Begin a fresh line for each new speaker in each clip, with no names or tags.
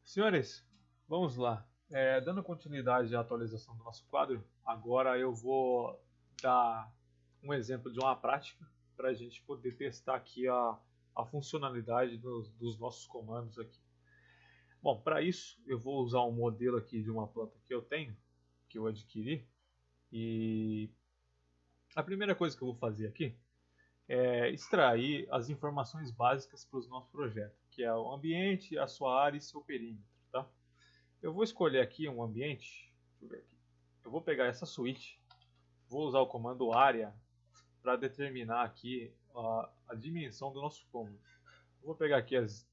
Senhores, vamos lá. Dando continuidade à atualização do nosso quadro, agora eu vou dar um exemplo de uma prática para a gente poder testar aqui a funcionalidade dos nossos comandos aqui. Bom, para isso eu vou usar um modelo aqui de uma planta que eu tenho, que eu adquiri, e a primeira coisa que eu vou fazer aqui é extrair as informações básicas para o nosso projeto, que é o ambiente, a sua área e seu perímetro, tá? Eu vou escolher aqui um ambiente. Deixa eu ver aqui. Eu vou pegar essa suíte. Vou usar o comando área para determinar aqui a dimensão do nosso cômodo. Vou pegar aqui as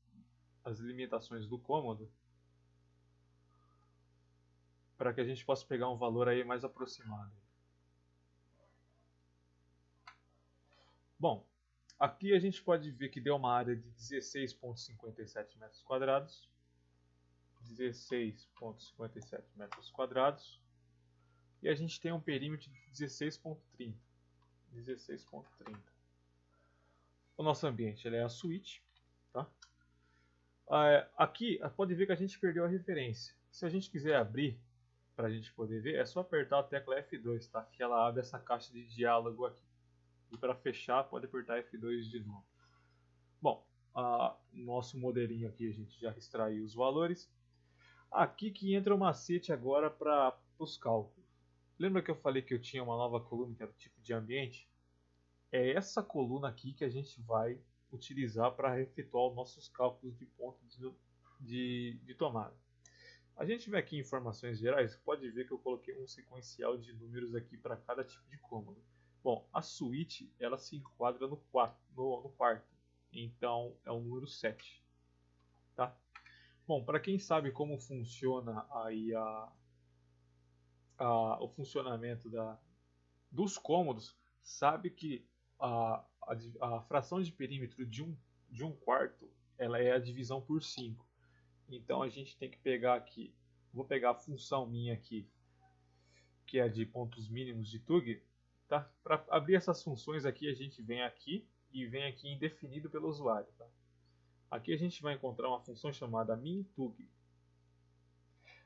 limitações do cômodo para que a gente possa pegar um valor aí mais aproximado. Bom, aqui a gente pode ver que deu uma área de 16,57 metros quadrados. 16,57 metros quadrados. E a gente tem um perímetro de 16,30. 16,30. O nosso ambiente é a suíte. Tá? Aqui pode ver que a gente perdeu a referência. Se a gente quiser abrir para a gente poder ver, é só apertar a tecla F2, tá? Que ela abre essa caixa de diálogo aqui. E para fechar, pode apertar F2 de novo. Bom, nosso modelinho aqui a gente já extraiu os valores. Aqui que entra o macete agora para os cálculos. Lembra que eu falei que eu tinha uma nova coluna que era o tipo de ambiente? É essa coluna aqui que a gente vai utilizar para efetuar os nossos cálculos de ponto de tomada. A gente vê aqui em informações gerais, pode ver que eu coloquei um sequencial de números aqui para cada tipo de cômodo. Bom, a suíte ela se enquadra no quarto, então é o número 7. Tá? Bom, para quem sabe como funciona aí o funcionamento dos cômodos, sabe que a fração de perímetro de um quarto ela é a divisão por 5. Então a gente tem que pegar aqui, vou pegar a função minha aqui, que é de pontos mínimos de Tug. Tá? Para abrir essas funções aqui, a gente vem aqui e vem aqui em definido pelo usuário. Tá? Aqui a gente vai encontrar uma função chamada minTug.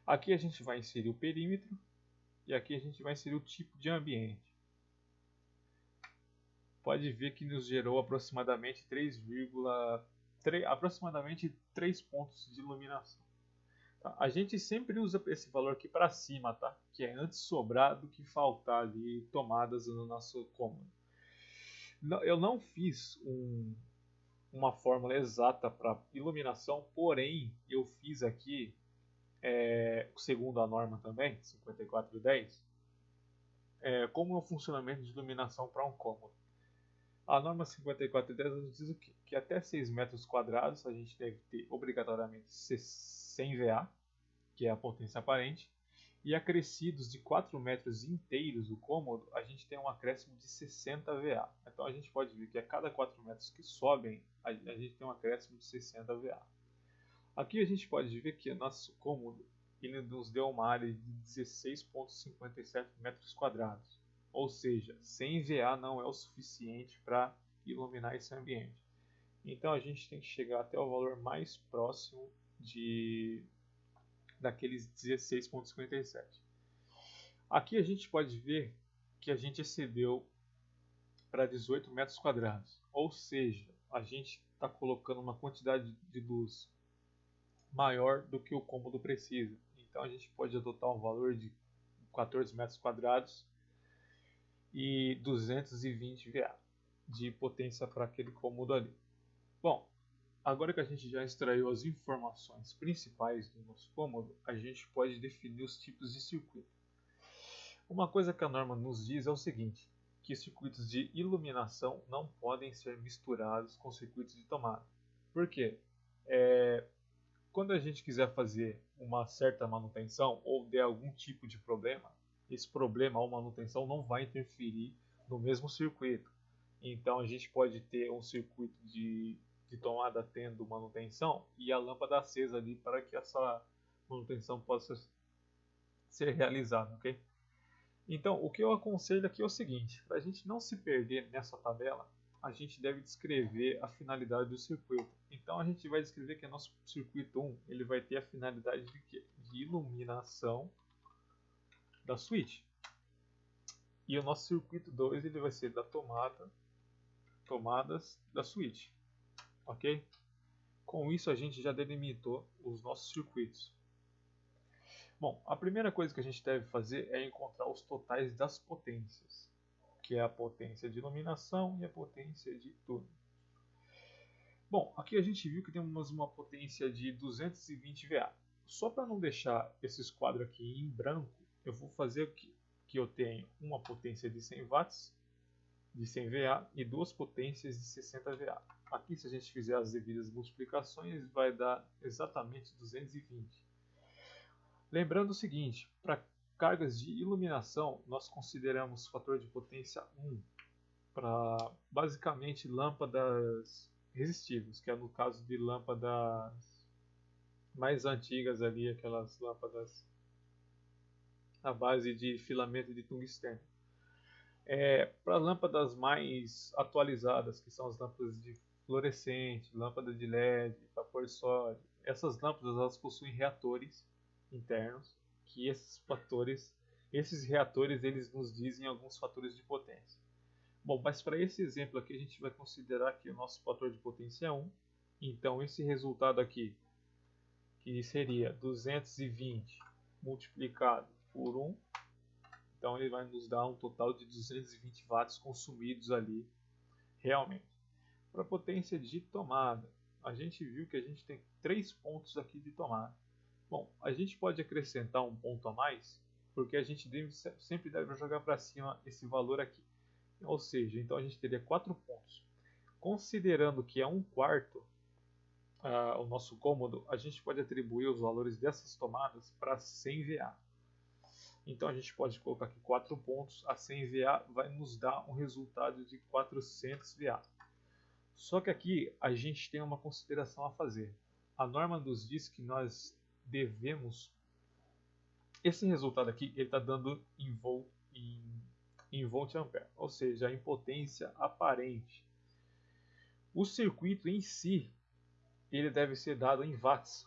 Aqui a gente vai inserir o perímetro e aqui a gente vai inserir o tipo de ambiente. Pode ver que nos gerou aproximadamente 3 pontos de iluminação. Tá? A gente sempre usa esse valor aqui para cima, tá? Que é antes sobrar do que faltar ali tomadas no nosso cômodo. Eu não fiz uma fórmula exata para iluminação, porém eu fiz aqui, segundo a norma também, 5410, como é o funcionamento de iluminação para um cômodo. A norma 5410 nos diz o quê? Que até 6 metros quadrados a gente deve ter obrigatoriamente 100 VA, que é a potência aparente, e acrescidos de 4 metros inteiros o cômodo, a gente tem um acréscimo de 60 VA. Então a gente pode ver que a cada 4 metros que sobem, a gente tem um acréscimo de 60 VA. Aqui a gente pode ver que o nosso cômodo ele nos deu uma área de 16,57 metros quadrados. Ou seja, 100 VA não é o suficiente para iluminar esse ambiente. Então a gente tem que chegar até o valor mais próximo daqueles 16,57. Aqui a gente pode ver que a gente excedeu para 18 metros quadrados. Ou seja, a gente está colocando uma quantidade de luz maior do que o cômodo precisa. Então a gente pode adotar um valor de 14 metros quadrados e 220 VA de potência para aquele cômodo ali. Bom, agora que a gente já extraiu as informações principais do nosso cômodo, a gente pode definir os tipos de circuito. Uma coisa que a norma nos diz é o seguinte, que circuitos de iluminação não podem ser misturados com circuitos de tomada. Por quê? Quando a gente quiser fazer uma certa manutenção ou der algum tipo de problema, esse problema ou manutenção não vai interferir no mesmo circuito. Então a gente pode ter um circuito de tomada tendo manutenção e a lâmpada acesa ali para que essa manutenção possa ser realizada, ok? Então o que eu aconselho aqui é o seguinte, para a gente não se perder nessa tabela, a gente deve descrever a finalidade do circuito. Então a gente vai descrever que o nosso circuito 1 ele vai ter a finalidade de quê? De iluminação da switch. E o nosso circuito 2 ele vai ser da tomadas da switch. Ok? Com isso a gente já delimitou os nossos circuitos. Bom, a primeira coisa que a gente deve fazer é encontrar os totais das potências, que é a potência de iluminação e a potência de turno. Bom, aqui a gente viu que temos uma potência de 220 VA. Só para não deixar esses quadros aqui em branco, eu vou fazer que eu tenho uma potência de 100 watts, de 100 VA e duas potências de 60 VA. Aqui, se a gente fizer as devidas multiplicações, vai dar exatamente 220. Lembrando o seguinte, para cargas de iluminação, nós consideramos fator de potência 1 para basicamente lâmpadas resistivas, que é no caso de lâmpadas mais antigas ali, aquelas lâmpadas à base de filamento de tungstênio. Para lâmpadas mais atualizadas, que são as lâmpadas de fluorescente, lâmpada de LED, vapor sólido, essas lâmpadas elas possuem reatores internos, que esses reatores eles nos dizem alguns fatores de potência. Bom, mas para esse exemplo aqui a gente vai considerar que o nosso fator de potência é 1. Então esse resultado aqui, que seria 220 multiplicado por 1, então ele vai nos dar um total de 220 watts consumidos ali realmente. Para a potência de tomada, a gente viu que a gente tem 3 pontos aqui de tomada. Bom, a gente pode acrescentar um ponto a mais, porque a gente sempre deve jogar para cima esse valor aqui. Ou seja, então a gente teria 4 pontos. Considerando que é 1/4 o nosso cômodo, a gente pode atribuir os valores dessas tomadas para 100 VA. Então a gente pode colocar aqui 4 pontos, a 100 VA vai nos dar um resultado de 400 VA. Só que aqui a gente tem uma consideração a fazer. A norma nos diz que nós devemos... Esse resultado aqui ele está dando em volt ampere, ou seja, em potência aparente. O circuito em si ele deve ser dado em watts,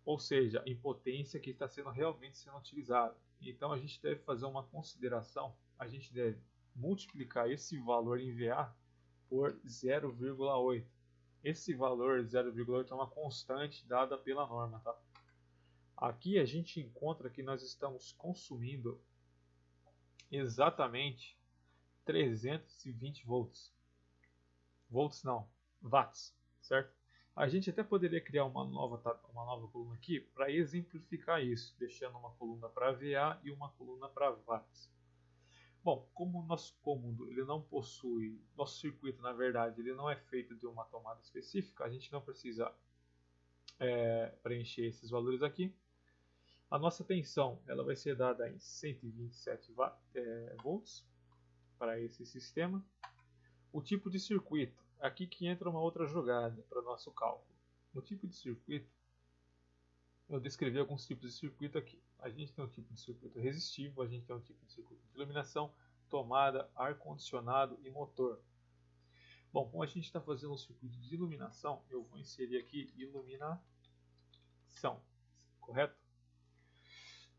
ou seja, em potência que está realmente sendo utilizada. Então a gente deve fazer uma consideração, a gente deve multiplicar esse valor em VA por 0,8. Esse valor 0,8 é uma constante dada pela norma, tá? Aqui a gente encontra que nós estamos consumindo exatamente 320 volts. Volts não, watts, certo? A gente até poderia criar uma nova coluna aqui para exemplificar isso, deixando uma coluna para VA e uma coluna para watts. Bom, como o nosso cômodo ele não possui, nosso circuito na verdade ele não é feito de uma tomada específica, a gente não precisa preencher esses valores aqui. A nossa tensão ela vai ser dada em 127 volts para esse sistema. O tipo de circuito, aqui que entra uma outra jogada para o nosso cálculo. No tipo de circuito, eu descrevi alguns tipos de circuito aqui. A gente tem um tipo de circuito resistivo, a gente tem um tipo de circuito de iluminação, tomada, ar-condicionado e motor. Bom, como a gente está fazendo um circuito de iluminação, eu vou inserir aqui iluminação, correto?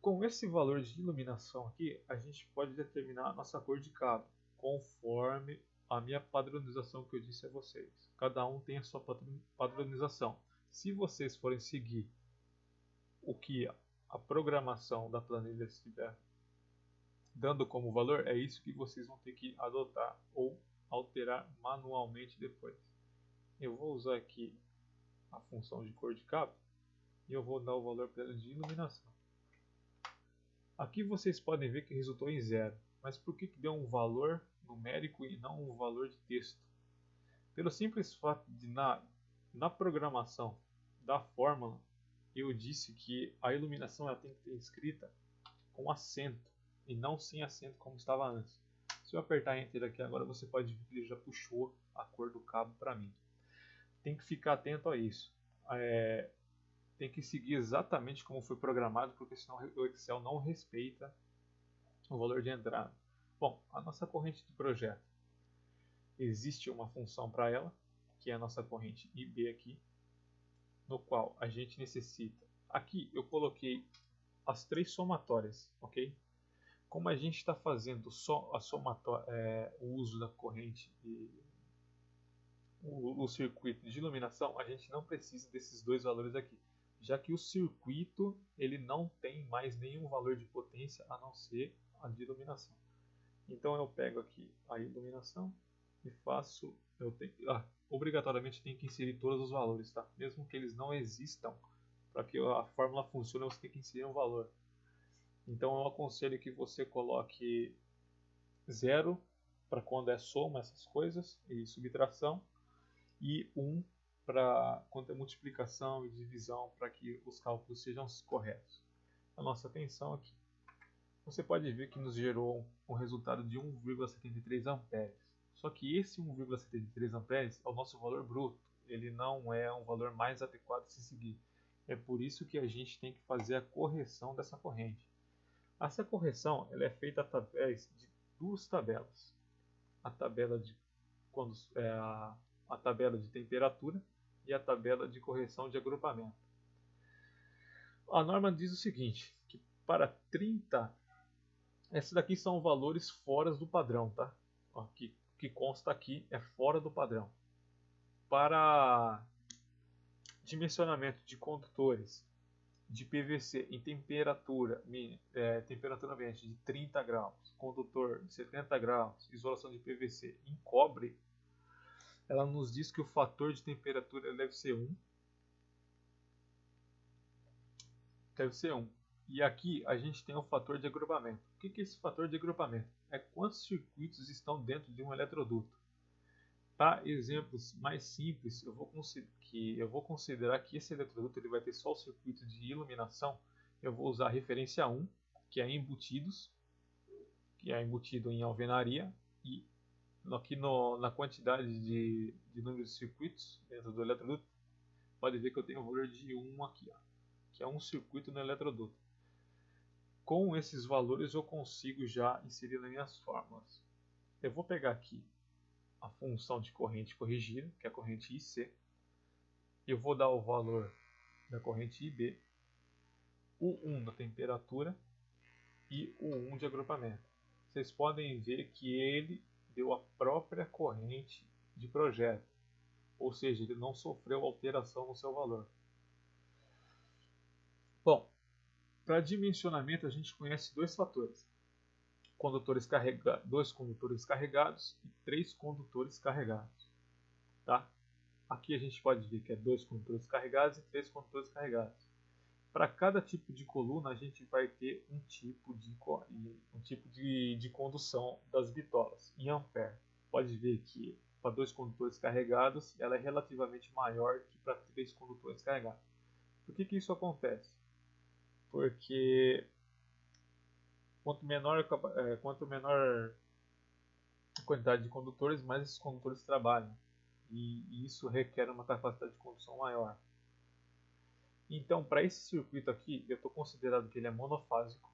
Com esse valor de iluminação aqui, a gente pode determinar a nossa cor de cabo, conforme a minha padronização que eu disse a vocês. Cada um tem a sua padronização. Se vocês forem seguir o que a programação da planilha estiver dando como valor, é isso que vocês vão ter que adotar ou alterar manualmente depois. Eu vou usar aqui a função de cor de cabo e eu vou dar o valor para ela de iluminação. Aqui vocês podem ver que resultou em 0, mas por que deu um valor numérico e não um valor de texto? Pelo simples fato de na programação da fórmula eu disse que a iluminação ela tem que ter escrita com acento e não sem acento como estava antes. Se eu apertar Enter aqui agora você pode ver que ele já puxou a cor do cabo para mim. Tem que ficar atento a isso. Tem que seguir exatamente como foi programado, porque senão o Excel não respeita o valor de entrada. Bom, a nossa corrente de projeto. existe uma função para ela, que é a nossa corrente IB aqui, no qual a gente necessita. Aqui eu coloquei as três somatórias, ok? Como a gente está fazendo só a o uso da corrente e o circuito de iluminação, a gente não precisa desses dois valores aqui, já que o circuito ele não tem mais nenhum valor de potência a não ser a de iluminação. Então eu pego aqui a iluminação e faço, obrigatoriamente tem que inserir todos os valores, tá? Mesmo que eles não existam, para que a fórmula funcione você tem que inserir um valor. Então eu aconselho que você coloque 0 para quando é soma essas coisas e subtração, e 1 para quando é multiplicação e divisão, para que os cálculos sejam corretos. A nossa atenção aqui. Você pode ver que nos gerou um resultado de 1,73 amperes. Só que esse 1,73 amperes é o nosso valor bruto. Ele não é um valor mais adequado a se seguir. É por isso que a gente tem que fazer a correção dessa corrente. Essa correção ela é feita através de duas tabelas. A tabela de, a tabela de temperatura e a tabela de correção de agrupamento. A norma diz o seguinte, que para 30, esses daqui são valores fora do padrão, tá? Ó, que consta aqui é fora do padrão. Para dimensionamento de condutores de PVC em temperatura ambiente de 30 graus, condutor de 70 graus, isolação de PVC em cobre, ela nos diz que o fator de temperatura deve ser 1. E aqui a gente tem o fator de agrupamento. O que é esse fator de agrupamento? É quantos circuitos estão dentro de um eletroduto. Para exemplos mais simples, eu vou considerar que esse eletroduto ele vai ter só o circuito de iluminação. Eu vou usar a referência 1, que é embutidos, que é embutido em alvenaria, e aqui na quantidade de número de circuitos dentro do eletroduto, pode ver que eu tenho o valor de 1 aqui, ó, que é um circuito no eletroduto. Com esses valores eu consigo já inserir nas minhas fórmulas. Eu vou pegar aqui a função de corrente corrigida, que é a corrente IC. Eu vou dar o valor da corrente IB, o 1 da temperatura e o 1 de agrupamento. Vocês podem ver que ele deu a própria corrente de projeto, ou seja, ele não sofreu alteração no seu valor. Bom, para dimensionamento a gente conhece dois fatores: dois condutores carregados e 3 condutores carregados. Tá? Aqui a gente pode ver que é 2 condutores carregados e 3 condutores carregados. Para cada tipo de coluna a gente vai ter um tipo de condução das bitolas em ampere. Pode ver que para 2 condutores carregados ela é relativamente maior que para 3 condutores carregados. Por que isso acontece? Porque quanto menor a quantidade de condutores, mais esses condutores trabalham. E isso requer uma capacidade de condução maior. Então, para esse circuito aqui, eu estou considerando que ele é monofásico.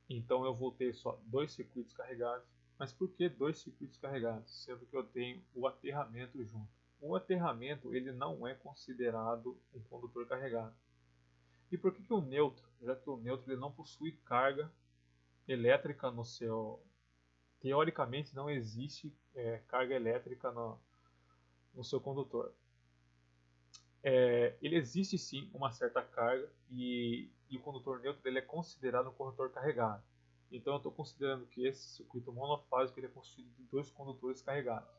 Então, eu vou ter só 2 circuitos carregados. Mas por que 2 circuitos carregados? Sendo que eu tenho o aterramento junto. O aterramento ele não é considerado um condutor carregado. E por que o neutro? Já que o neutro ele não possui carga elétrica no seu... Teoricamente não existe carga elétrica no seu condutor. Ele existe sim uma certa carga e o condutor neutro ele é considerado um condutor carregado. Então eu estou considerando que esse circuito monofásico ele é constituído de 2 condutores carregados.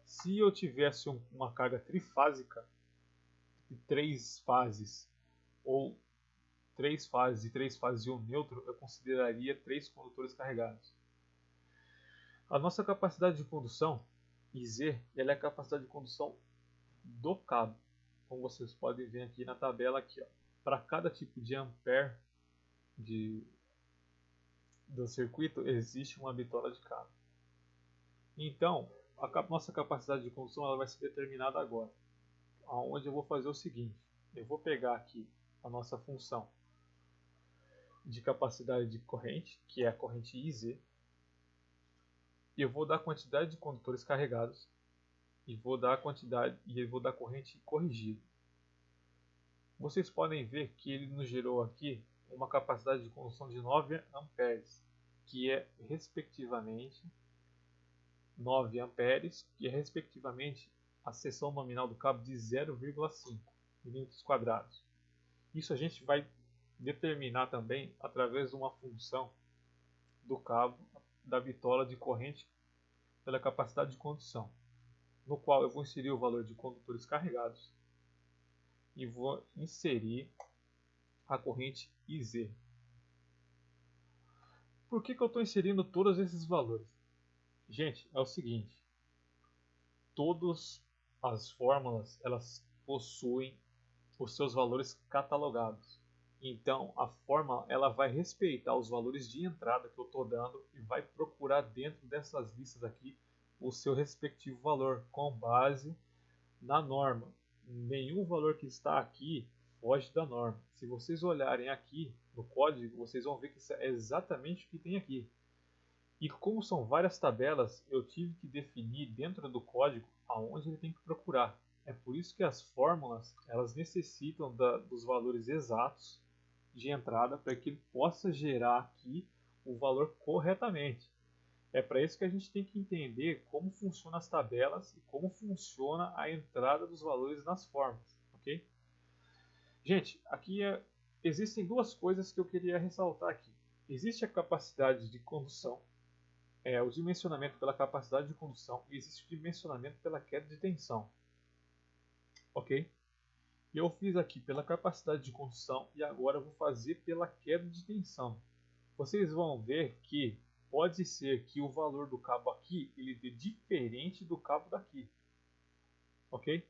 Se eu tivesse uma carga trifásica de 3 fases ou 3 fases e 3 fases e um neutro, eu consideraria 3 condutores carregados. A nossa capacidade de condução, IZ, ela é a capacidade de condução do cabo. Como vocês podem ver aqui na tabela, para cada tipo de ampere do circuito, existe uma bitola de cabo. Então, a nossa capacidade de condução ela vai ser determinada agora. Onde eu vou fazer o seguinte, eu vou pegar aqui a nossa função de capacidade de corrente, que é a corrente IZ, e eu vou dar a quantidade de condutores carregados e vou dar a quantidade e eu vou dar corrente corrigida. Vocês podem ver que ele nos gerou aqui uma capacidade de condução de 9 amperes, que é respectivamente 9 amperes, que é respectivamente a seção nominal do cabo de 0,5 milímetros quadrados. Isso a gente vai determinar também através de uma função do cabo da bitola de corrente pela capacidade de condução, no qual eu vou inserir o valor de condutores carregados e vou inserir a corrente IZ. Por que eu estou inserindo todos esses valores? Gente, é o seguinte, todas as fórmulas elas possuem os seus valores catalogados. Então a fórmula ela vai respeitar os valores de entrada que eu estou dando e vai procurar dentro dessas listas aqui o seu respectivo valor com base na norma. Nenhum valor que está aqui foge da norma. Se vocês olharem aqui no código, vocês vão ver que isso é exatamente o que tem aqui. E como são várias tabelas, eu tive que definir dentro do código aonde ele tem que procurar. É por isso que as fórmulas elas necessitam dos valores exatos de entrada para que ele possa gerar aqui o valor corretamente. É para isso que a gente tem que entender como funcionam as tabelas e como funciona a entrada dos valores nas fórmulas, ok? Gente, aqui existem duas coisas que eu queria ressaltar aqui. Existe a capacidade de condução, o dimensionamento pela capacidade de condução, e existe o dimensionamento pela queda de tensão, ok? Eu fiz aqui pela capacidade de condução e agora eu vou fazer pela queda de tensão. Vocês vão ver que pode ser que o valor do cabo aqui ele dê diferente do cabo daqui, ok?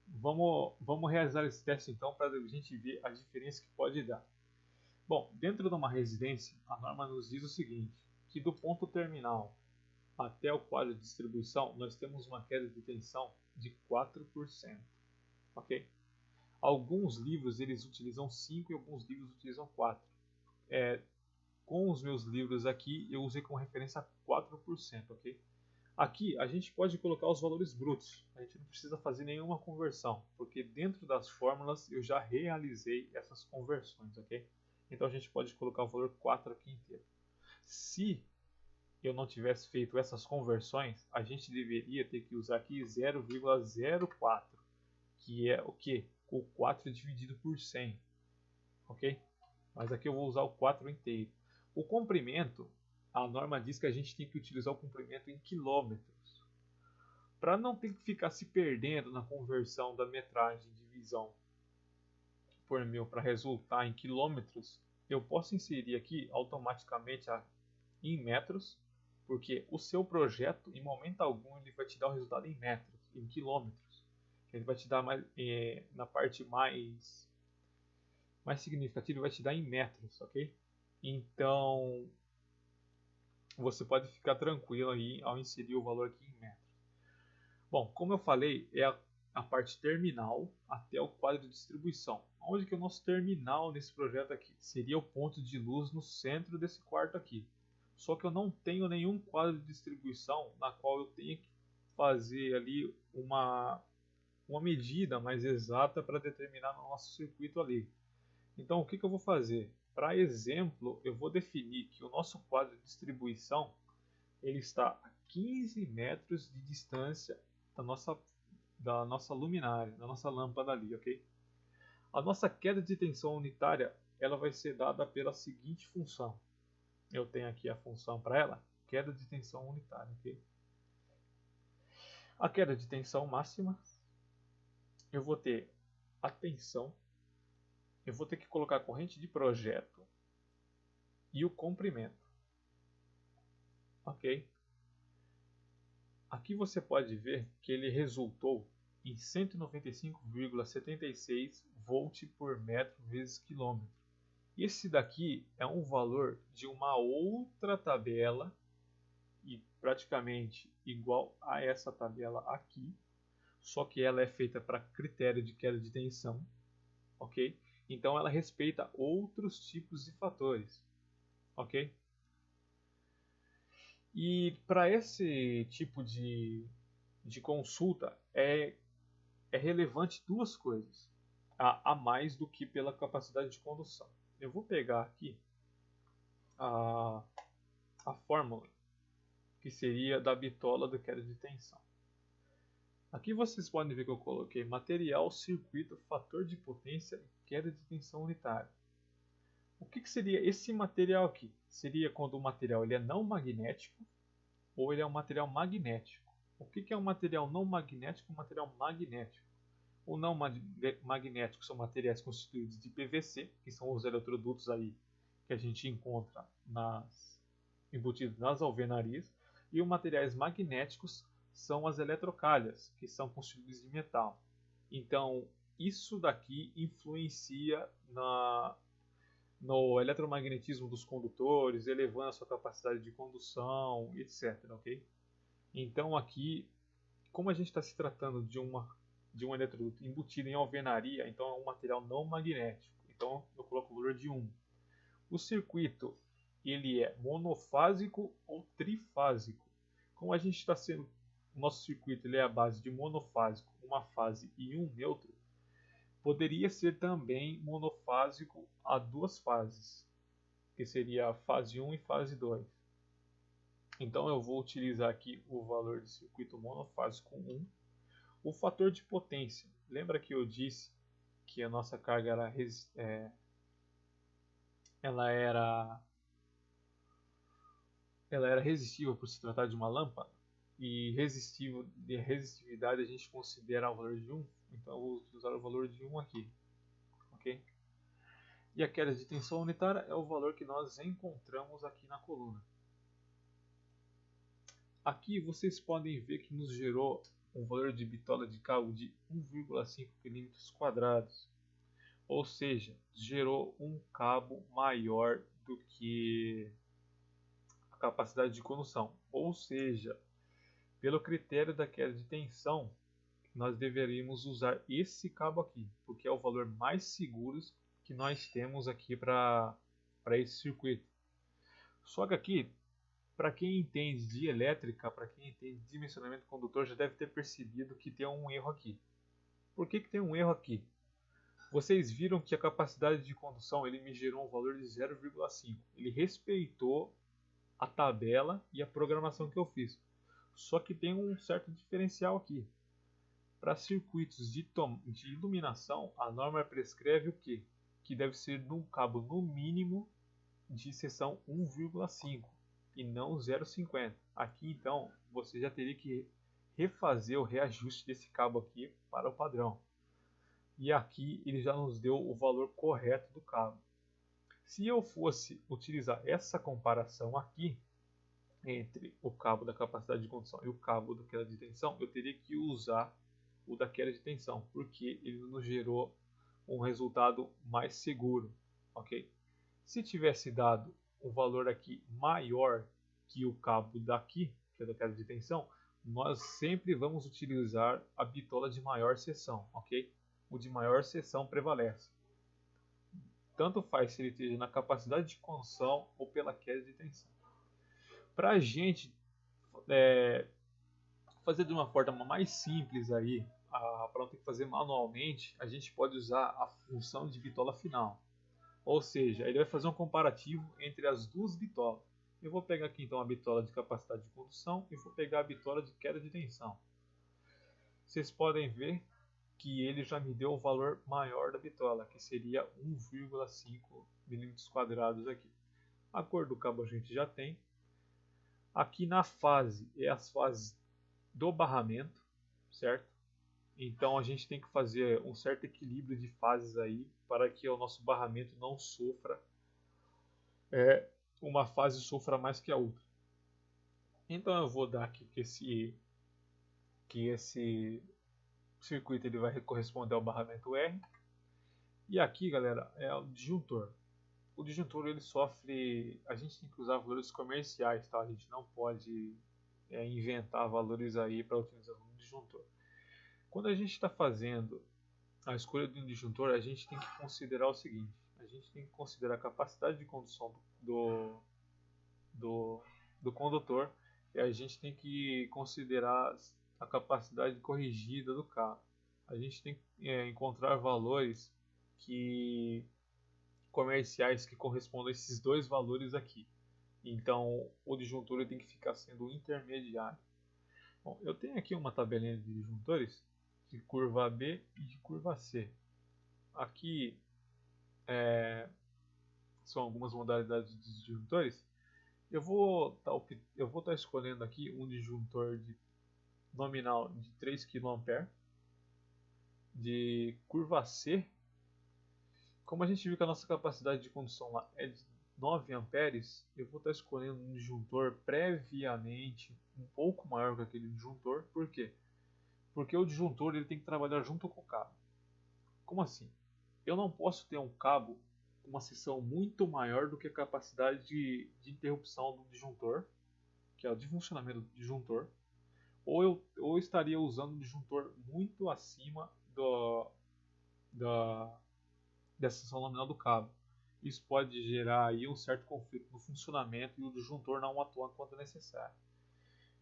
Vamos realizar esse teste então para a gente ver a diferença que pode dar. Bom, dentro de uma residência, a norma nos diz o seguinte, que do ponto terminal até o quadro de distribuição, nós temos uma queda de tensão de 4%, ok? Alguns livros eles utilizam 5 e alguns livros utilizam 4. Com os meus livros aqui, eu usei como referência 4%, ok? Aqui a gente pode colocar os valores brutos, a gente não precisa fazer nenhuma conversão, porque dentro das fórmulas eu já realizei essas conversões, ok? Então a gente pode colocar o valor 4 aqui inteiro. Se eu não tivesse feito essas conversões, a gente deveria ter que usar aqui 0,04, que é o que? O 4 dividido por 100, ok? Mas aqui eu vou usar o 4 inteiro. O comprimento, a norma diz que a gente tem que utilizar o comprimento em quilômetros. Para não ter que ficar se perdendo na conversão da metragem de divisão por mil para resultar em quilômetros, eu posso inserir aqui automaticamente em metros, porque o seu projeto, em momento algum, ele vai te dar o resultado em metros, em quilômetros. Ele vai te dar mais, na parte mais significativa, ele vai te dar em metros, ok? Então, você pode ficar tranquilo aí ao inserir o valor aqui em metros. Bom, como eu falei, é a parte terminal até o quadro de distribuição. Onde que é o nosso terminal nesse projeto aqui? Seria o ponto de luz no centro desse quarto aqui. Só que eu não tenho nenhum quadro de distribuição na qual eu tenha que fazer ali uma medida mais exata para determinar no nosso circuito ali. Então o que eu vou fazer? Para exemplo, eu vou definir que o nosso quadro de distribuição ele está a 15 metros de distância da nossa luminária, da nossa lâmpada ali, ok? A nossa queda de tensão unitária ela vai ser dada pela seguinte função. Eu tenho aqui a função para ela, queda de tensão unitária, ok? A queda de tensão máxima, eu vou ter a tensão, eu vou ter que colocar a corrente de projeto e o comprimento, ok? Aqui você pode ver que ele resultou em 195,76 volt por metro vezes quilômetro. Esse daqui é um valor de uma outra tabela e praticamente igual a essa tabela aqui, só que ela é feita para critério de queda de tensão, ok? Então ela respeita outros tipos de fatores, ok? E para esse tipo de de consulta é relevante duas coisas, a mais do que pela capacidade de condução. Eu vou pegar aqui a fórmula que seria da bitola do queda de tensão. Aqui vocês podem ver que eu coloquei material, circuito, fator de potência e queda de tensão unitária. O que seria esse material aqui? Seria quando o material ele é não magnético ou ele é um material magnético. O que é um material não magnético e um material magnético? O não magnético são materiais constituídos de PVC, que são os eletrodutos aí que a gente encontra embutidos nas alvenarias, e os materiais magnéticos são as eletrocalhas, que são constituídas de metal. Então, isso daqui influencia no eletromagnetismo dos condutores, elevando a sua capacidade de condução, etc. Okay? Então, aqui, como a gente está se tratando de um eletroduto embutido em alvenaria, então é um material não magnético. Então, eu coloco o valor de 1. O circuito ele é monofásico ou trifásico. Como a gente está sendo, o nosso circuito ele é a base de monofásico, uma fase e um neutro, poderia ser também monofásico a duas fases, que seria a fase 1 e fase 2. Então eu vou utilizar aqui o valor de circuito monofásico 1. O fator de potência, lembra que eu disse que a nossa carga ela era resistível por se tratar de uma lâmpada, e resistividade a gente considera o valor de 1, então eu vou utilizar o valor de 1 aqui, ok? E a queda de tensão unitária é o valor que nós encontramos aqui na coluna. Aqui vocês podem ver que nos gerou um valor de bitola de cabo de 1,5 km², ou seja, gerou um cabo maior do que a capacidade de condução, ou seja, pelo critério da queda de tensão, nós deveríamos usar esse cabo aqui, porque é o valor mais seguro que nós temos aqui para esse circuito. Só que aqui, para quem entende de elétrica, para quem entende de dimensionamento condutor, já deve ter percebido que tem um erro aqui. Por que tem um erro aqui? Vocês viram que a capacidade de condução ele me gerou um valor de 0,5. Ele respeitou a tabela e a programação que eu fiz. Só que tem um certo diferencial aqui. Para circuitos de iluminação, a norma prescreve o quê? Que deve ser num cabo no mínimo de seção 1,5 e não 0,50. Aqui então você já teria que refazer o reajuste desse cabo aqui para o padrão. E aqui ele já nos deu o valor correto do cabo. Se eu fosse utilizar essa comparação aqui entre o cabo da capacidade de condução e o cabo da queda de tensão, eu teria que usar o da queda de tensão, porque ele nos gerou um resultado mais seguro, ok? Se tivesse dado um valor aqui maior que o cabo daqui, que é da queda de tensão, nós sempre vamos utilizar a bitola de maior seção, ok? O de maior seção prevalece. Tanto faz se ele esteja na capacidade de condução ou pela queda de tensão. Para a gente fazer de uma forma mais simples aí, para não ter que fazer manualmente, a gente pode usar a função de bitola final. Ou seja, ele vai fazer um comparativo entre as duas bitolas. Eu vou pegar aqui então a bitola de capacidade de condução e vou pegar a bitola de queda de tensão. Vocês podem ver que ele já me deu o valor maior da bitola, que seria 1,5 mm² aqui. A cor do cabo a gente já tem. Aqui na fase, é as fases do barramento, certo? Então a gente tem que fazer um certo equilíbrio de fases aí para que o nosso barramento não sofra, uma fase sofra mais que a outra. Então eu vou dar aqui que esse circuito ele vai corresponder ao barramento R. E aqui, galera, é o disjuntor. O disjuntor ele sofre, a gente tem que usar valores comerciais, tá? A gente não pode inventar valores aí para utilização do disjuntor. Quando a gente está fazendo a escolha de um disjuntor, a gente tem que considerar o seguinte: a gente tem que considerar a capacidade de condução do condutor, e a gente tem que considerar a capacidade corrigida do cabo. A gente tem que encontrar valores comerciais que correspondam a esses dois valores aqui. Então o disjuntor tem que ficar sendo o intermediário. Bom, eu tenho aqui uma tabelinha de disjuntores de curva B e de curva C. Aqui são algumas modalidades de disjuntores. Eu vou estar escolhendo aqui um disjuntor nominal de 3 kA de curva C. Como a gente viu que a nossa capacidade de condução lá é de 9 amperes, eu vou estar escolhendo um disjuntor previamente um pouco maior que aquele disjuntor. Por quê? Porque o disjuntor ele tem que trabalhar junto com o cabo. Como assim? Eu não posso ter um cabo com uma seção muito maior do que a capacidade de interrupção do disjuntor, que é o de funcionamento do disjuntor, ou eu estaria usando um disjuntor muito acima da seção nominal do cabo. Isso pode gerar aí um certo conflito no funcionamento e o disjuntor não atuar quando necessário.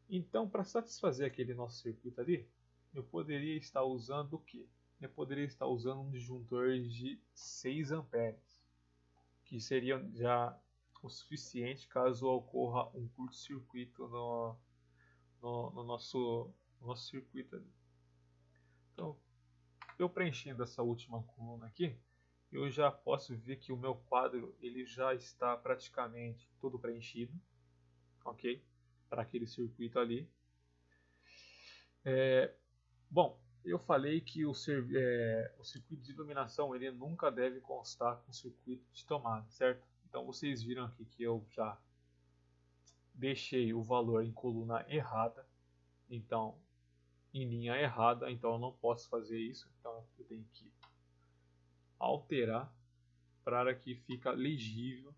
Então, para satisfazer aquele nosso circuito ali, eu poderia estar usando o quê? Eu poderia estar usando um disjuntor de 6 amperes, que seria já o suficiente caso ocorra um curto-circuito no nosso circuito ali. Então, eu preenchendo essa última coluna aqui, eu já posso ver que o meu quadro ele já está praticamente todo preenchido, ok? Para aquele circuito ali. Bom, eu falei que o circuito de iluminação ele nunca deve constar com o circuito de tomada, certo? Então vocês viram aqui que eu já deixei o valor em coluna errada, então em linha errada, então eu não posso fazer isso, então eu tenho que alterar para que fique legível,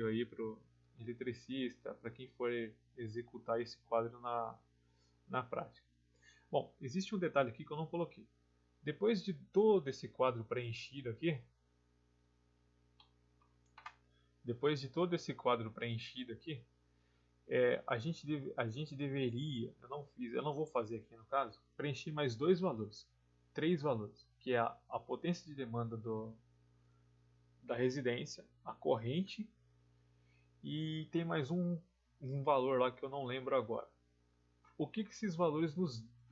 aí para o eletricista, para quem for executar esse quadro na prática. Bom, existe um detalhe aqui que eu não coloquei. Depois de todo esse quadro preenchido aqui, a gente deveria, eu não vou fazer aqui no caso, preencher mais três valores, que é a potência de demanda da residência, a corrente e tem mais um valor lá que eu não lembro agora. O que esses valores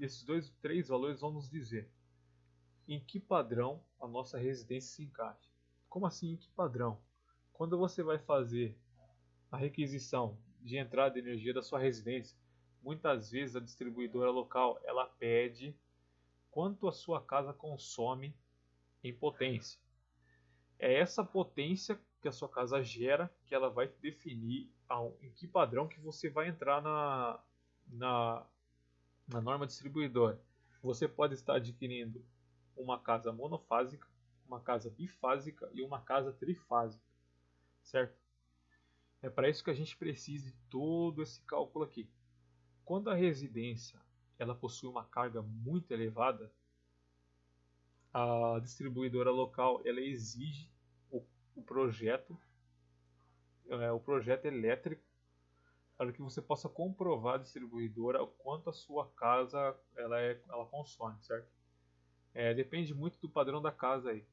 esses três valores vão nos dizer? Em que padrão a nossa residência se encaixa? Como assim em que padrão? Quando você vai fazer a requisição de entrada de energia da sua residência, muitas vezes a distribuidora local ela pede quanto a sua casa consome em potência. É essa potência que a sua casa gera que ela vai definir em que padrão que você vai entrar na norma distribuidora. Você pode estar adquirindo uma casa monofásica, uma casa bifásica e uma casa trifásica, certo? É para isso que a gente precisa de todo esse cálculo aqui. Quando a residência ela possui uma carga muito elevada, a distribuidora local ela exige o projeto elétrico para que você possa comprovar a distribuidora o quanto a sua casa ela consome, certo? Depende muito do padrão da casa aí.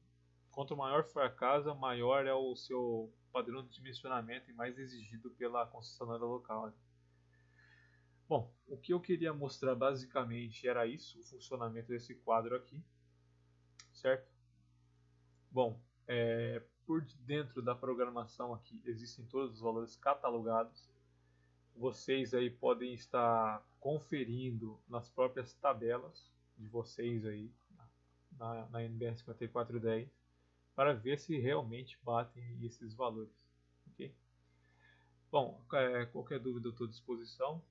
Quanto maior for a casa, maior é o seu padrão de dimensionamento e mais exigido pela concessionária local. Bom, o que eu queria mostrar basicamente era isso, o funcionamento desse quadro aqui, certo? Bom, por dentro da programação aqui existem todos os valores catalogados. Vocês aí podem estar conferindo nas próprias tabelas de vocês aí na NBR 5410 para ver se realmente batem esses valores, ok? Bom, qualquer dúvida eu estou à disposição.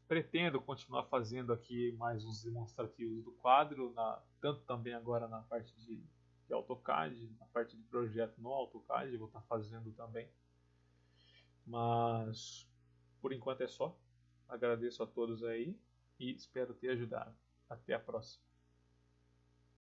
Pretendo continuar fazendo aqui mais uns demonstrativos do quadro, tanto também agora na parte de AutoCAD, na parte de projeto no AutoCAD, vou estar fazendo também. Mas por enquanto é só. Agradeço a todos aí e espero ter ajudado. Até a próxima.